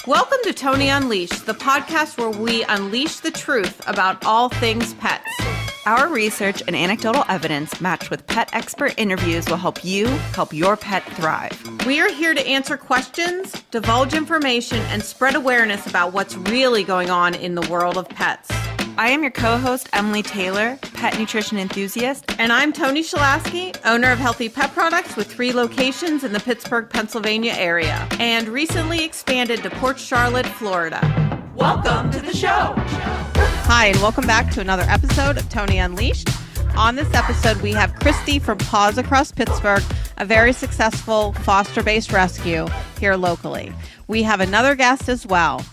Welcome to Toni Unleashed, the podcast where we unleash the truth about all things pets. Our research and anecdotal evidence matched with pet expert interviews will help you help your pet thrive. We are here to answer questions, divulge information, and spread awareness about what's really going on in the world of pets. I am your co-host, Emily Taylor, pet nutrition enthusiast. And I'm Toni Unleashed, owner of Healthy Pet Products with 3 locations in the Pittsburgh, Pennsylvania area, and recently expanded to Port Charlotte, Florida. Welcome to the show. Hi, and welcome back to another episode of Toni Unleashed. On this episode, we have Christy from Paws Across Pittsburgh, a very successful foster-based rescue here locally. We have another guest as well,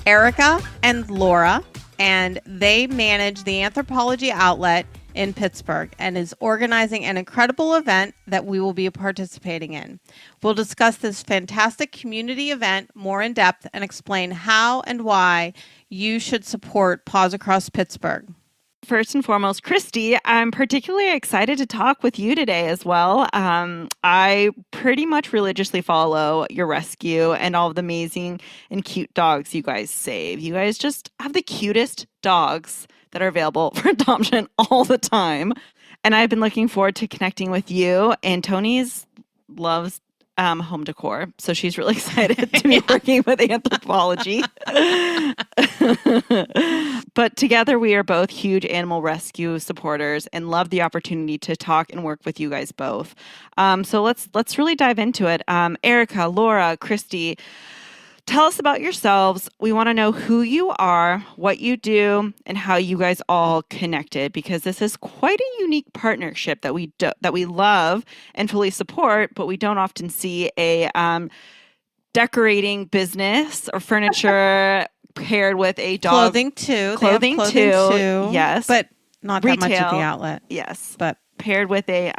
Erica and Laura, and they manage the Anthropologie outlet in Pittsburgh and is organizing an incredible event that we will be participating in. We'll discuss this fantastic community event more in depth and explain how and why you should support Paws Across Pittsburgh. First and foremost, Christy, I'm particularly excited to talk with you today as well. I pretty much religiously follow your rescue and all of the amazing and cute dogs you guys save. You guys just have the cutest dogs that are available for adoption all the time. And I've been looking forward to connecting with you. And Toni's loves home decor. So she's really excited to be working with Anthropologie. But together we are both huge animal rescue supporters and love the opportunity to talk and work with you guys both. So let's really dive into it. Erica, Laura, Christy, tell us about yourselves. We want to know who you are, what you do, and how you guys all connected, because this is quite a unique partnership that we love and fully support, but we don't often see a decorating business or furniture paired with a dog. Clothing too. Yes. But not Retail, that much at the outlet. Yes. But paired with a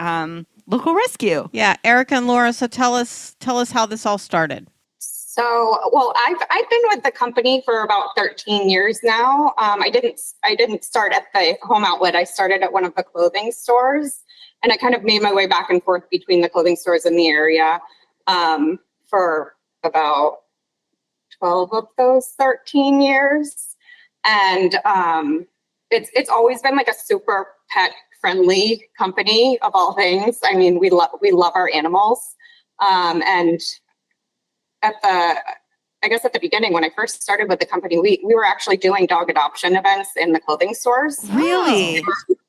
local rescue. yeah, Erica and Laura, so tell us how this all started. So, well, I've been with the company for about 13 years now. I didn't start at the home outlet. I started at one of the clothing stores, and I kind of made my way back and forth between the clothing stores in the area for about 12 of those 13 years. And it's always been like a super pet friendly company of all things. I mean, we love our animals, and at the beginning, when I first started with the company, we were actually doing dog adoption events in the clothing stores. Really?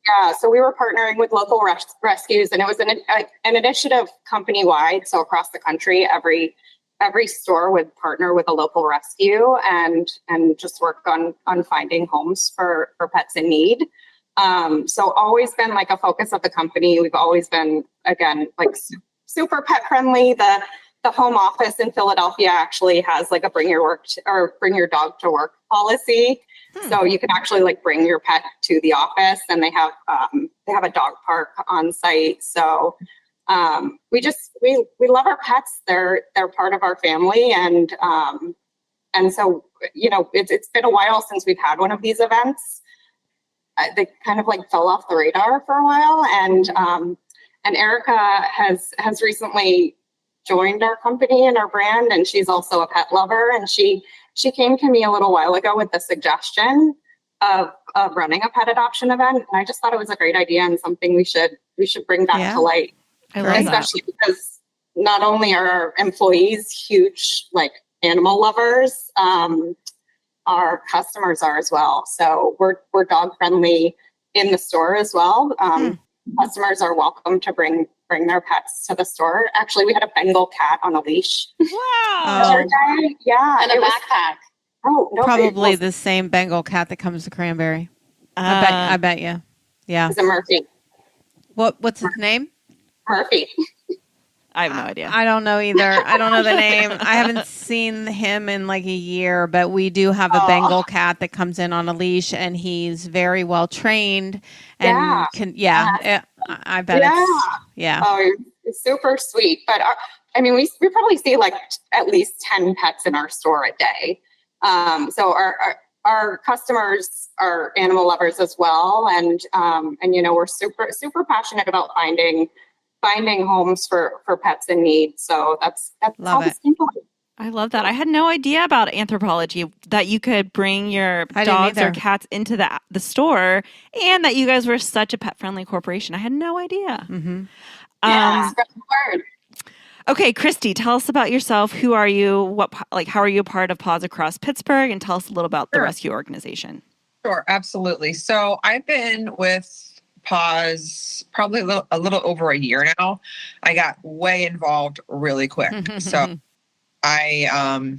Yeah. So we were partnering with local rescues, and it was an initiative company-wide. So across the country, every store would partner with a local rescue and just work on finding homes for pets in need. So always been like a focus of the company. We've always been, again, like super pet friendly. The home office in Philadelphia actually has like a bring your dog to work policy. So you can actually like bring your pet to the office, and they have a dog park on site. So we love our pets. They're part of our family, and so it's been a while since we've had one of these events. They kind of like fell off the radar for a while, and Erica has recently joined our company and our brand, and she's also a pet lover, and she came to me a little while ago with the suggestion of running a pet adoption event, and I just thought it was a great idea and something we should bring back to light. I love especially that. Because not only are our employees huge like animal lovers, our customers are as well. So we're dog friendly in the store as well. Customers are welcome to bring their pets to the store. Actually, we had a Bengal cat on a leash. Wow. Yeah. And a backpack. Oh, no. Probably the same Bengal cat that comes to Cranberry. I bet you. Yeah. It's a Murphy. What's his name? Murphy. I have no idea. I don't know either. I don't know the name. I haven't seen him in like a year, but we do have a Bengal cat that comes in on a leash, and he's very well trained and I bet it's. Oh, it's super sweet. But we probably see like at least 10 pets in our store a day. So our customers are animal lovers as well, and we're super passionate about finding homes for pets in need. So that's how this came. I love that. I had no idea about Anthropologie, that you could bring your I didn't dogs or either. cats into the store, and that you guys were such a pet-friendly corporation. I had no idea. Mm-hmm. Yeah, Um, spread the word. okay, Christy, tell us about yourself. Who are you? How are you a part of Paws Across Pittsburgh? And tell us a little about the Sure. rescue organization. Sure, absolutely. So I've been with Paws probably a little over a year now. I got way involved really quick. So I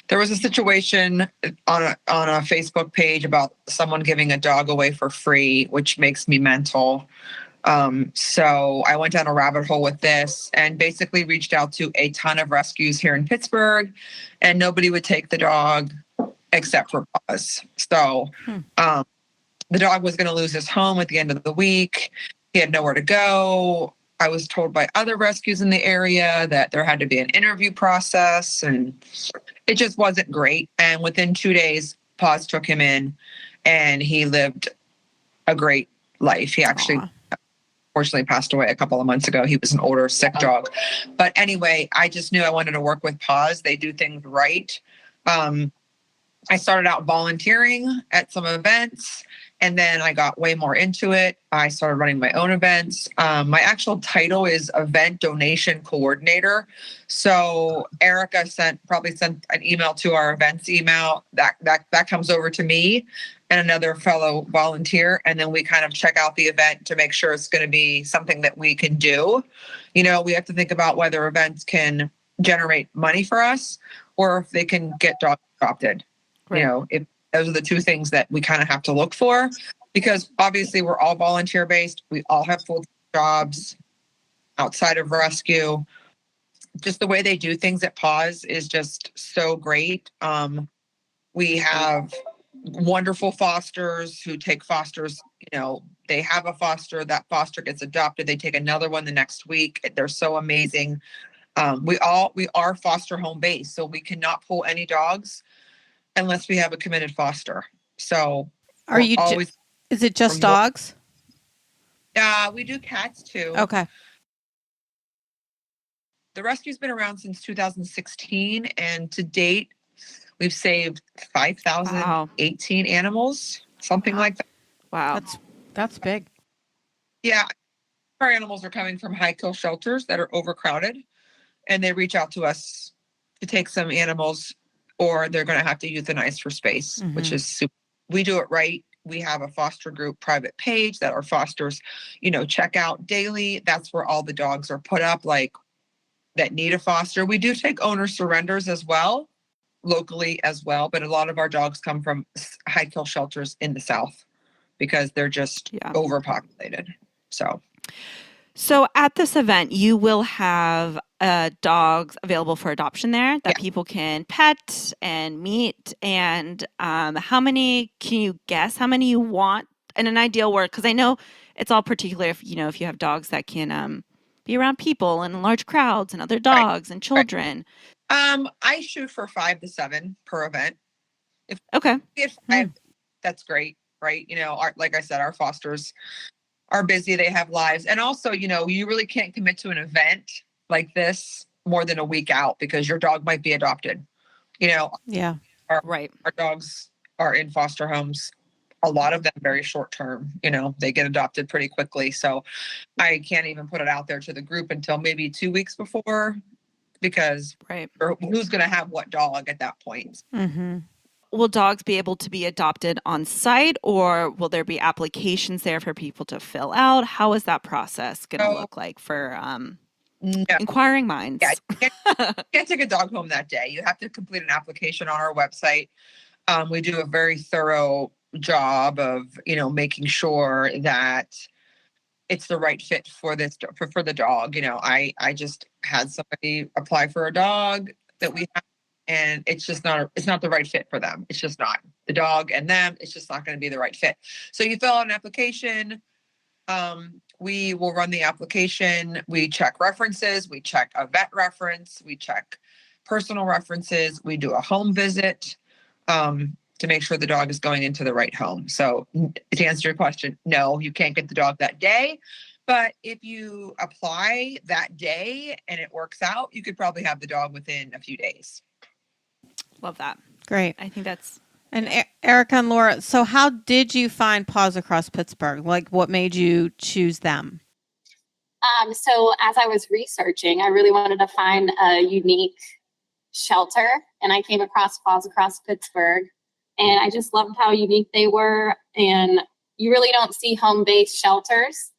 there was a situation on a Facebook page about someone giving a dog away for free, which makes me mental. So I went down a rabbit hole with this and basically reached out to a ton of rescues here in Pittsburgh, and nobody would take the dog except for Paws. So the dog was going to lose his home at the end of the week. He had nowhere to go. I was told by other rescues in the area that there had to be an interview process, and it just wasn't great. And within 2 days, Paws took him in, and he lived a great life. He actually, fortunately, passed away a couple of months ago. He was an older, sick dog. But anyway, I just knew I wanted to work with Paws. They do things right. I started out volunteering at some events, and then I got way more into it. I started running my own events. My actual title is Event Donation Coordinator. So Erica probably sent an email to our events email. That comes over to me and another fellow volunteer, and then we kind of check out the event to make sure it's going to be something that we can do. We have to think about whether events can generate money for us or if they can get dogs adopted. Right. If those are the two things that we kind of have to look for, because obviously we're all volunteer based. We all have full jobs outside of rescue. Just the way they do things at Paws is just so great. We have wonderful fosters who take fosters. They have a foster, that foster gets adopted. They take another one the next week. They're so amazing. We are foster home based, so we cannot pull any dogs unless we have a committed foster. So Are you always? Is it just dogs? We do cats too. Okay. The rescue's been around since 2016, and to date, we've saved 5,018 animals, something like that. Wow. That's big. Yeah. Our animals are coming from high kill shelters that are overcrowded, and they reach out to us to take some animals, or they're going to have to euthanize for space, which is super. We do it right. We have a foster group private page that our fosters, check out daily. That's where all the dogs are put up, like that need a foster. We do take owner surrenders as well, locally as well, but a lot of our dogs come from high kill shelters in the South because they're just overpopulated. So at this event, you will have dogs available for adoption there that people can pet and meet. And how many, can you guess how many you want in an ideal world? Because I know it's all particular if you have dogs that can be around people and large crowds and other dogs and children. I shoot for 5 to 7 per event. If we get 5, that's great, right? Like I said, our fosters are busy, they have lives. And also, you really can't commit to an event like this more than a week out because your dog might be adopted. Our dogs are in foster homes, a lot of them very short term. They get adopted pretty quickly. So I can't even put it out there to the group until maybe 2 weeks before, because who's going to have what dog at that point? Will dogs be able to be adopted on site, or will there be applications there for people to fill out? How is that process going to look like for inquiring minds? Yeah, you can't take a dog home that day. You have to complete an application on our website. We do a very thorough job of, making sure that it's the right fit for the dog. I just had somebody apply for a dog that we have, and it's not the right fit for them. It's just not. The dog and them, it's just not going to be the right fit. So you fill out an application. We will run the application. We check references. We check a vet reference. We check personal references. We do a home visit to make sure the dog is going into the right home. So to answer your question, no, you can't get the dog that day. But if you apply that day and it works out, you could probably have the dog within a few days. Love that. Great. I think that's... And Erica and Laura, so how did you find Paws Across Pittsburgh? Like, what made you choose them? So as I was researching, I really wanted to find a unique shelter, and I came across Paws Across Pittsburgh, and I just loved how unique they were. And you really don't see home-based shelters.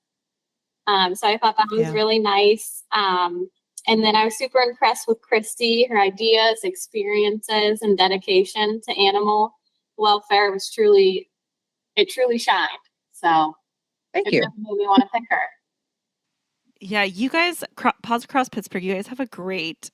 So I thought that was really nice. And then I was super impressed with Christy, her ideas, experiences, and dedication to animal welfare was truly shined. So Thank it you. really made me want to pick her. Yeah, you guys, Paws Across Pittsburgh, you guys have a great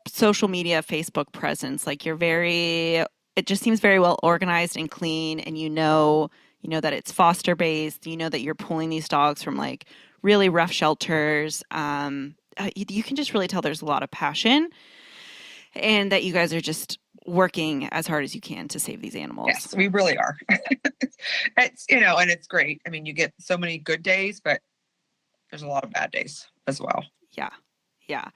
social media, Facebook presence. Like it just seems very well organized and clean, and you know that it's foster based. You know that you're pulling these dogs from like really rough shelters. You can just really tell there's a lot of passion, and that you guys are just working as hard as you can to save these animals. Yes, we really are. It's and it's great. I mean, you get so many good days, but there's a lot of bad days as well. Yeah.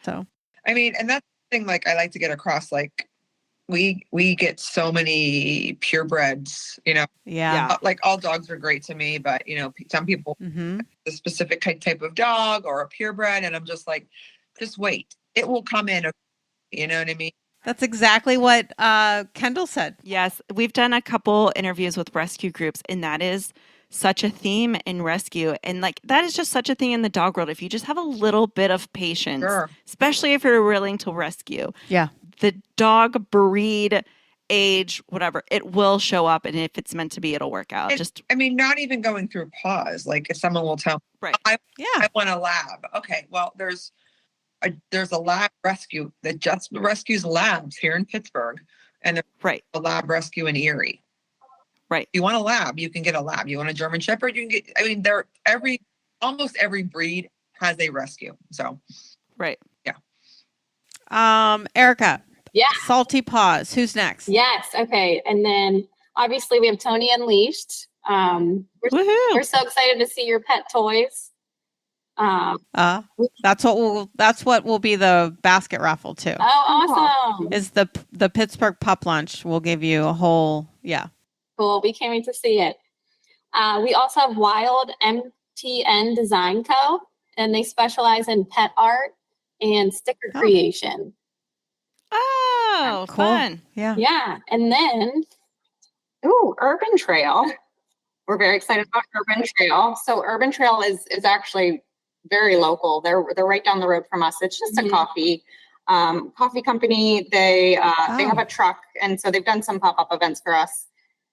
So, I mean, and that's the thing, like, I like to get across, like, we get so many purebreds, yeah. like all dogs are great to me, but, some people, Mm-hmm. a specific type of dog or a purebred, and I'm just like, just wait. It will come in, you know what I mean? That's exactly what Kendall said. Yes, we've done a couple interviews with rescue groups, and that is such a theme in rescue. And like that is just such a thing in the dog world. If you just have a little bit of patience, Sure. especially if you're willing to rescue, Yeah. the dog breed, age, whatever, it will show up. And if it's meant to be, it'll work out. Not even going through Paws. Like if someone will tell me, I want a lab. Okay, well, there's a lab rescue that just rescues labs here in Pittsburgh, and there's a lab rescue in Erie. Right. If you want a lab, you can get a lab. You want a German Shepherd, you can get. I mean, almost every breed has a rescue. So. Right. Yeah. Erica. Yeah. Salty Paws. Who's next? Yes. Okay. And then obviously we have Toni Unleashed. We're so excited to see your pet toys. That's what will be the basket raffle too. Oh, awesome. Is the Pittsburgh Pup Lunch will give you a whole, Cool. We can't wait to see it. We also have Wild MTN Design Co. and they specialize in pet art and sticker creation. Oh, cool. Fun. Yeah. Yeah. And then, Urban Trail. We're very excited about Urban Trail. So Urban Trail is actually very local. They're right down the road from us. It's just a coffee company. They have a truck, and so they've done some pop-up events for us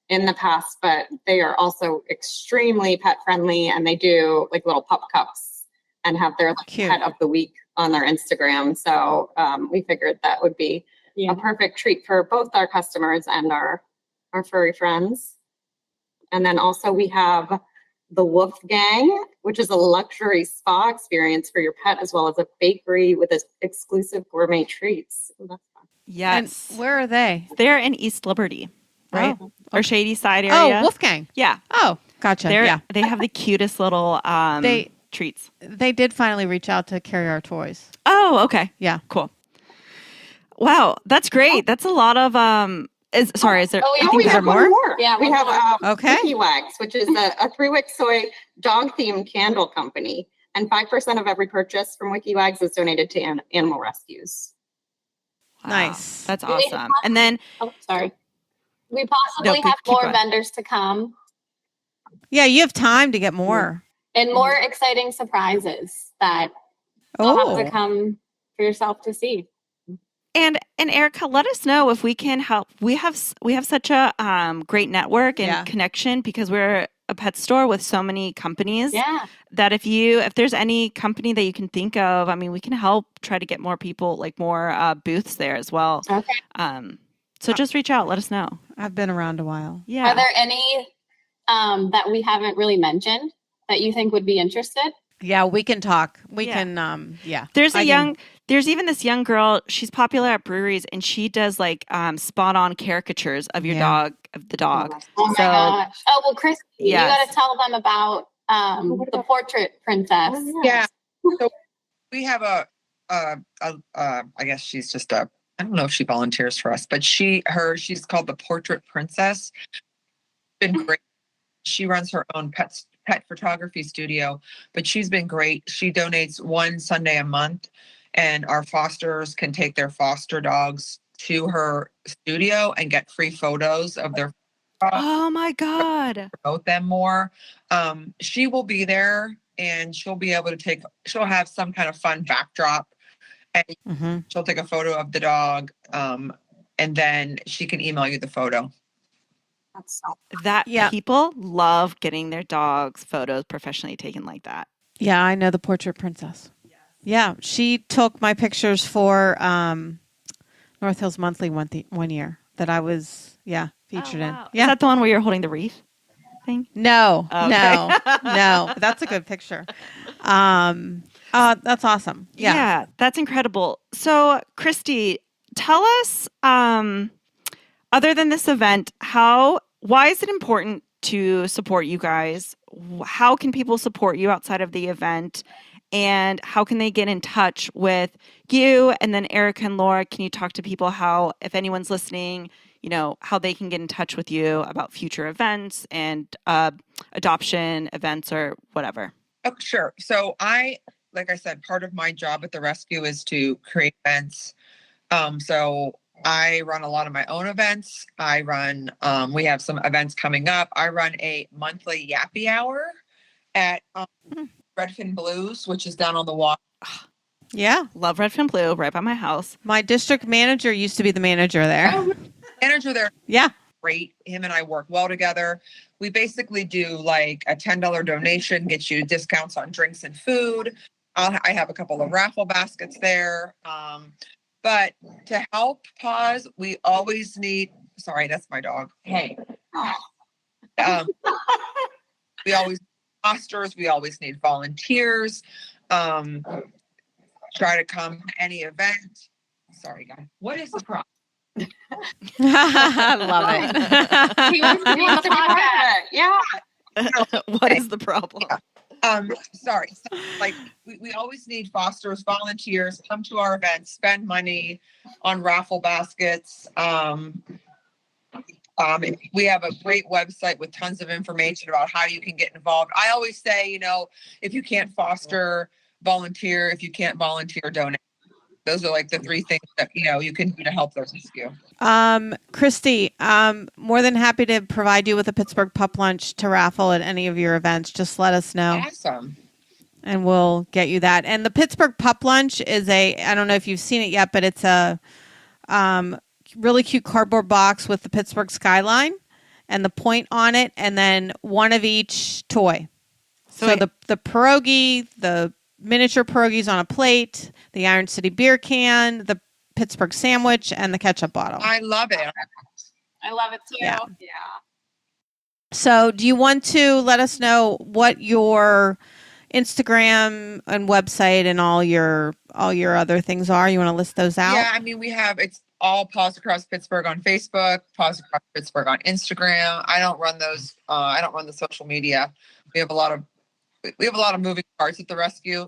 in the past, but they are also extremely pet friendly, and they do like little pup cups and have their pet of the week on their Instagram. So we figured that would be a perfect treat for both our customers and our furry friends. And then also we have the Wolfgang, which is a luxury spa experience for your pet, as well as a bakery with exclusive gourmet treats. Oh, that's fun. Yes. And where are they? They're in East Liberty, right? Or Shady Side area. Oh, Wolfgang. Yeah. Oh, gotcha. They have the cutest little treats. They did finally reach out to carry our toys. Oh, okay. Yeah. Cool. Wow, that's great. That's a lot of is there we have more? Yeah, we have Wiki Wags, which is a 3-wick soy dog themed candle company, and 5% of every purchase from Wiki Wags is donated to animal rescues. Wow. Nice. That's awesome. And then we possibly have more vendors to come. Yeah, you have time to get more. And more exciting surprises that you'll have to come for yourself to see. And Erica, let us know if we can help. We have such a great network and connection because we're a pet store with so many companies. Yeah. That if there's any company that you can think of, I mean, we can help try to get more people, like more booths there as well. Okay. So just reach out. Let us know. I've been around a while. Yeah. Are there any that we haven't really mentioned that you think would be interested? Yeah, we can talk. We can. There's even this young girl. She's popular at breweries, and she does like spot on caricatures of your dog, of the dog. Oh my gosh! Oh well, Chris, you got to tell them about the portrait princess. Yeah. So we have I guess she's just a I don't know if she volunteers for us, but she's called the Portrait Princess. Been great. She runs her own pet photography studio, but she's been great. She donates one Sunday a month, and our fosters can take their foster dogs to her studio and get free photos of their dogs, Oh my God. promote them more. She will be there, and she'll be able to she'll have some kind of fun backdrop, and Mm-hmm. she'll take a photo of the dog, and then she can email you the photo. That's so That Yeah. people love getting their dogs photos professionally taken like that. Yeah, I know the Portrait Princess. Yeah, she took my pictures for North Hills Monthly one year that I was featured in. Is Yeah, that the one where you're holding the wreath thing? no, Okay. no, that's a good picture. That's awesome. Yeah. That's incredible. So, Christy, tell us, other than this event, why is it important to support you guys? How can people support you outside of the event? And how can they get in touch with you? And then Erica and Laura, can you talk to people how, if anyone's listening, how they can get in touch with you about future events and adoption events or whatever? Oh, sure. So like I said, part of my job at the rescue is to create events. So I run a lot of my own events. We have some events coming up. I run a monthly Yappy Hour at Redfin Blues, which is down on the water. Yeah. Love Redfin Blue, right by my house. My district manager used to be the manager there. Manager there. Yeah. Great. Him and I work well together. We basically do like a $10 donation, gets you discounts on drinks and food. I have a couple of raffle baskets there. But to help Paws, we always need, sorry, that's my dog. Hey. We always need fosters. We always need volunteers. Try to come to any event. Sorry, guys. What is the problem? I love it. he wants to be part of it. Yeah. What is the problem? Sorry. So, like we always need fosters, volunteers, come to our events, spend money on raffle baskets. We have a great website with tons of information about how you can get involved. I always say, if you can't foster, volunteer. If you can't volunteer, donate. Those are like the three things that, you can do to help the rescue. Christy, more than happy to provide you with a Pittsburgh Pup Lunch to raffle at any of your events. Just let us know. Awesome. And we'll get you that. And the Pittsburgh Pup Lunch is I don't know if you've seen it yet, but it's a really cute cardboard box with the Pittsburgh skyline and the point on it, and then one of each toy. So the pierogi, the miniature pierogies on a plate, the Iron City beer can, the Pittsburgh sandwich, and the ketchup bottle. I love it. I love it too. Yeah. Yeah. So do you want to let us know what your Instagram and website and all your other things are? You want to list those out? Yeah, it's all Paws Across Pittsburgh on Facebook, Paws Across Pittsburgh on Instagram. I don't run those. I don't run the social media. We have a lot of moving parts at the rescue.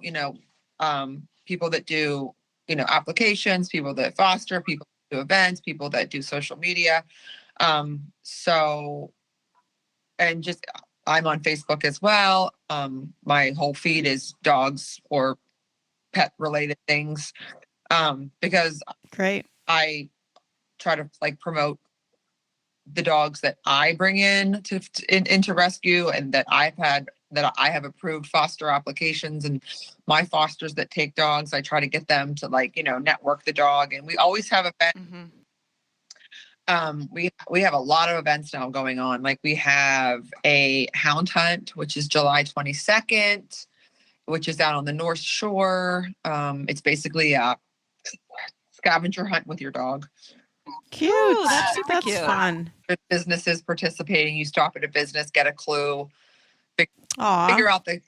People that do applications, people that foster, people that do events, people that do social media. I'm on Facebook as well. My whole feed is dogs or pet related things. Because Great. I try to promote the dogs that I bring into rescue, and that I have approved foster applications, and my fosters that take dogs, I try to get them to network the dog. And we always have events. Mm-hmm. We have a lot of events now going on. Like we have a hound hunt, which is July 22nd, which is down on the North Shore. It's basically a scavenger hunt with your dog. Cute. Ooh, that's super cute. Fun. There's businesses participating. You stop at a business, get a clue, Aw. figure out the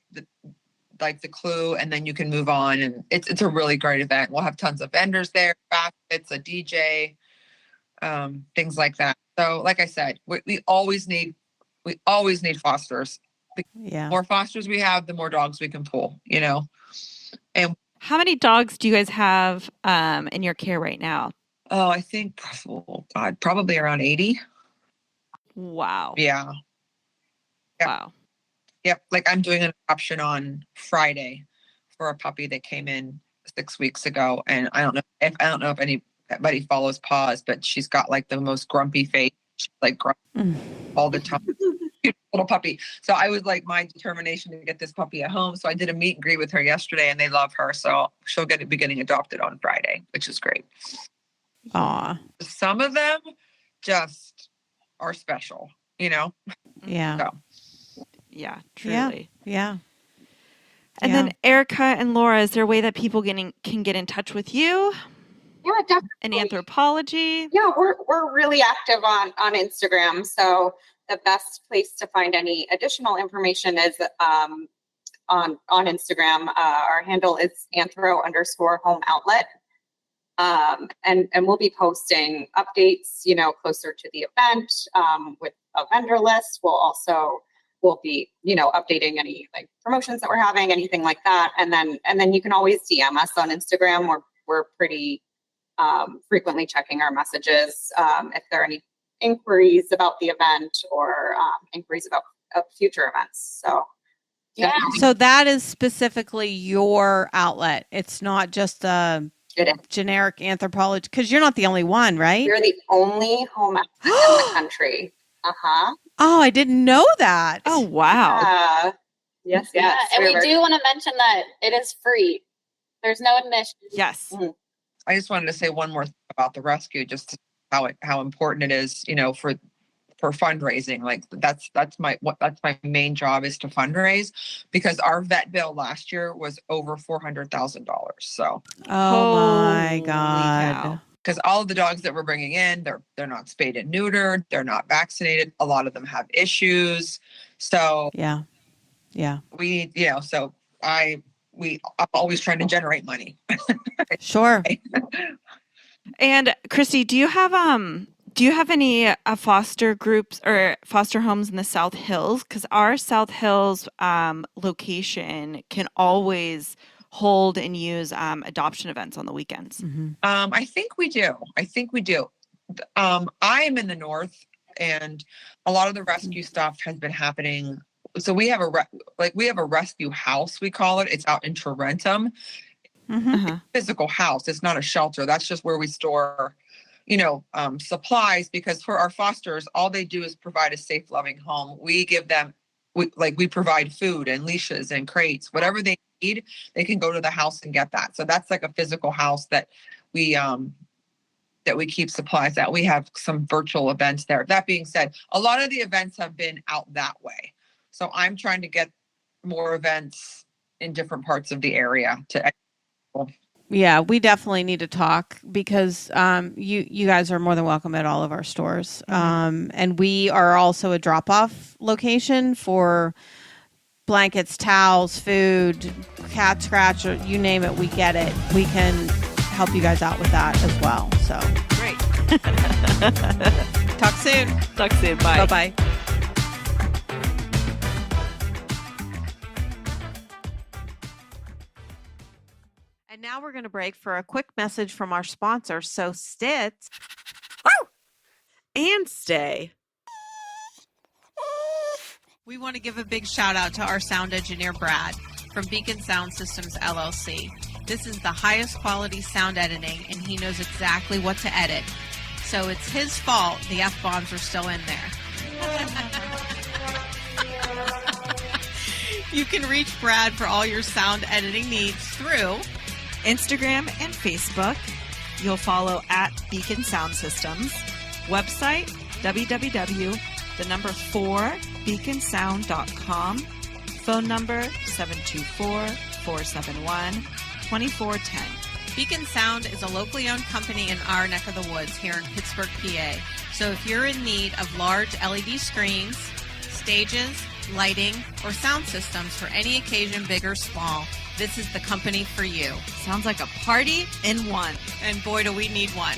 clue, and then you can move on. And it's a really great event. We'll have tons of vendors there, baskets, a DJ, things like that. So like I said, we always need fosters. Yeah. The more fosters we have, the more dogs we can pull, And How many dogs do you guys have in your care right now? Oh, I think, oh God, probably around 80. Wow. Yeah. Yep. Wow. Yep. Like I'm doing an adoption on Friday for a puppy that came in 6 weeks ago. And I don't know if anybody follows Paws, but she's got like the most grumpy face. She's like grumpy all the time. Cute little puppy. So I was like, my determination to get this puppy at home. So I did a meet and greet with her yesterday, and they love her. So she'll be getting adopted on Friday, which is great. Aw. Some of them just are special, Yeah. So. Yeah, truly. Yeah. And then Erica and Laura, is there a way that people can get in touch with you? Yeah, definitely. And Anthropologie? Yeah, we're really active on Instagram. So the best place to find any additional information is on Instagram. Our handle is anthro_home outlet. And we'll be posting updates, closer to the event with a vendor list. We'll be, updating any like promotions that we're having, anything like that. And then you can always DM us on Instagram. We're pretty frequently checking our messages if there are any inquiries about the event or inquiries about future events. So yeah. So that is specifically your outlet. It's not just a generic Anthropologie, because you're not the only one, right? You're the only home outlet in the country. Uh-huh. Oh, I didn't know that. Oh, wow. Yes. Yeah, and we do want to mention that it is free. There's no admission. Yes. Mm-hmm. I just wanted to say one more thing about the rescue, just how important it is, for fundraising. Like that's my main job is to fundraise, because our vet bill last year was over $400,000. So. Oh my God. Cow. Because all of the dogs that we're bringing in, they're not spayed and neutered, they're not vaccinated. A lot of them have issues. So yeah, we, I'm always trying to generate money. Sure. And Christy, do you have any foster groups or foster homes in the South Hills? Because our South Hills location can always hold and use adoption events on the weekends. Mm-hmm. I think we do. I am in the north, and a lot of the rescue stuff has been happening. So we have a rescue house, we call it. It's out in Tarentum. Mm-hmm. Uh-huh. It's a physical house. It's not a shelter. That's just where we store, supplies, because for our fosters, all they do is provide a safe, loving home. We give them, we provide food and leashes and crates, whatever they need, they can go to the house and get that. So that's like a physical house that we keep supplies at. We have some virtual events there. That being said, a lot of the events have been out that way. So I'm trying to get more events in different parts of the area to. Yeah, we definitely need to talk, because you guys are more than welcome at all of our stores. And we are also a drop-off location for blankets, towels, food, cat scratch, or you name it, we get it. We can help you guys out with that as well. So Great. talk soon. Talk soon. Bye. Bye-bye. And now we're going to break for a quick message from our sponsor. So sit And stay. We want to give a big shout out to our sound engineer, Brad, from Beacon Sound Systems, LLC. This is the highest quality sound editing, and he knows exactly what to edit. So it's his fault the F-bombs are still in there. You can reach Brad for all your sound editing needs through Instagram and Facebook. You'll follow at Beacon Sound Systems. Website, www.4beaconsound.com. Phone number, 724-471-2410. Beacon Sound is a locally owned company in our neck of the woods here in Pittsburgh, PA. So if you're in need of large LED screens, stages, lighting, or sound systems for any occasion, big or small, this is the company for you. Sounds like a party in one. And boy, do we need one.